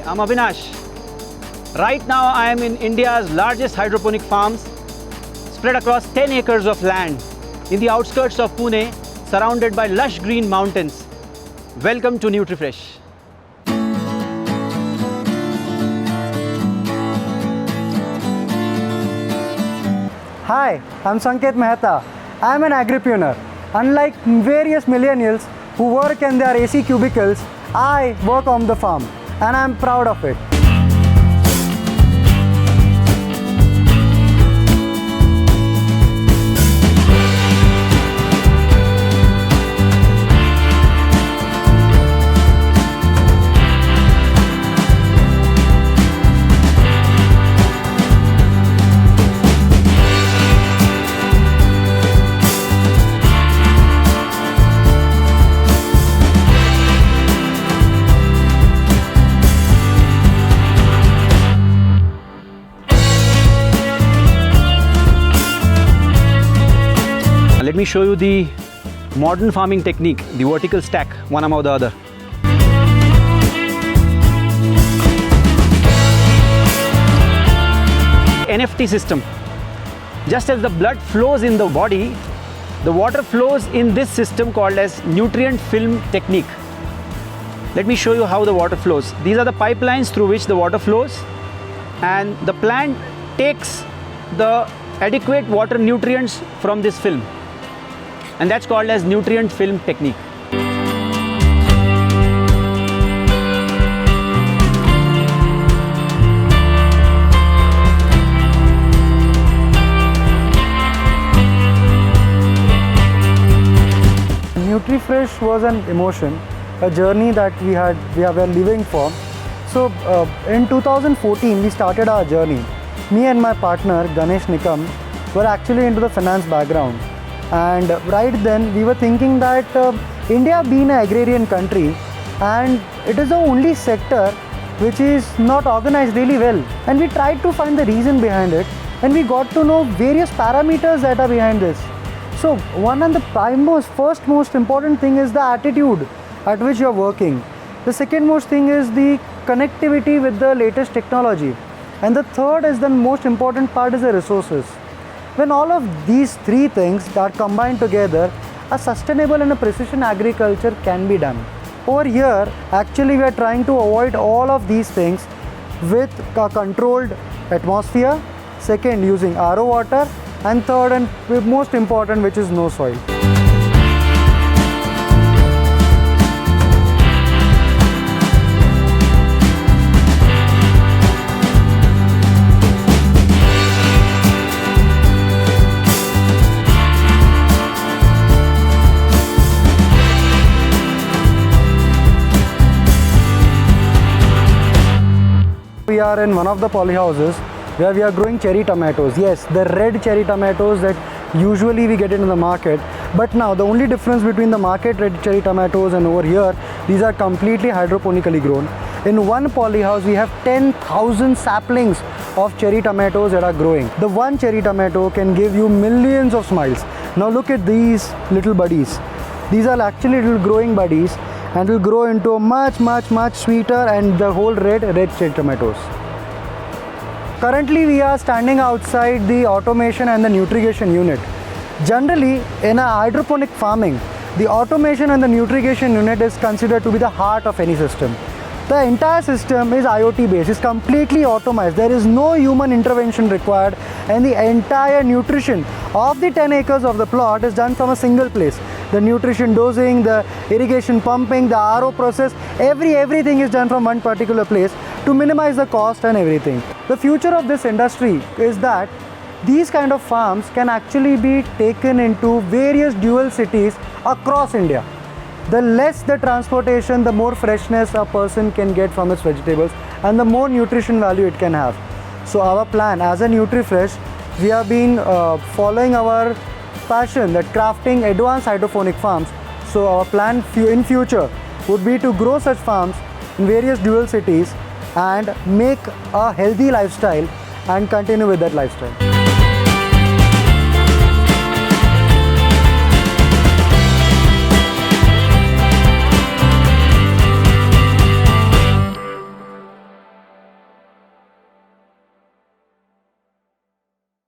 I'm Avinash. Right now I am in India's largest hydroponic farms spread across 10 acres of land in the outskirts of Pune, surrounded by lush green mountains. Welcome to NutriFresh. Hi, I'm Sanket Mehta. I'm an agripreneur. Unlike various millennials who work in their AC cubicles, I work on the farm and I'm proud of it. Let me show you the modern farming technique, the vertical stack, one above the other. NFT system. Just as the blood flows in the body, the water flows in this system called as nutrient film technique. Let me show you how the water flows. These are the pipelines through which the water flows, and the plant takes the adequate water nutrients from this film, and that's called as nutrient film technique. NutriFresh was an emotion, a journey that we were living for. So in 2014 we started our journey. Me and my partner Ganesh Nikam were actually into the finance background. And right then we were thinking that India being an agrarian country, and it is the only sector which is not organized really well, and we tried to find the reason behind it, and we got to know various parameters that are behind this. So one and the first most important thing is the attitude at which you are working. The second most thing is the connectivity with the latest technology, and the third is the most important part is the resources. When all of these three things are combined together, a sustainable and a precision agriculture can be done. Over here, actually we are trying to avoid all of these things with a controlled atmosphere, second using RO water, and third and most important, which is no soil. We are in one of the polyhouses where we are growing cherry tomatoes. Yes, the red cherry tomatoes that usually we get into the market. But now the only difference between the market red cherry tomatoes and over here, these are completely hydroponically grown. In one polyhouse, we have 10,000 saplings of cherry tomatoes that are growing. The one cherry tomato can give you millions of smiles. Now look at these little buddies. These are actually little growing buddies, and will grow into much sweeter and the whole red cherry tomatoes. Currently we are standing outside the automation and the nutrition unit. Generally in a hydroponic farming, the automation and the nutrition unit is considered to be the heart of any system. The entire system is IoT based, it's completely automated. There is no human intervention required, and the entire nutrition of the 10 acres of the plot is done from a single place. The nutrition dosing, the irrigation pumping, the RO process, everything is done from one particular place to minimize the cost and everything. The future of this industry is that these kind of farms can actually be taken into various dual cities across India. The less the transportation, the more freshness a person can get from its vegetables, and the more nutrition value it can have. So our plan as a NutriFresh, we have been following our passion that crafting advanced hydroponic farms. So our plan in future would be to grow such farms in various dual cities and make a healthy lifestyle and continue with that lifestyle.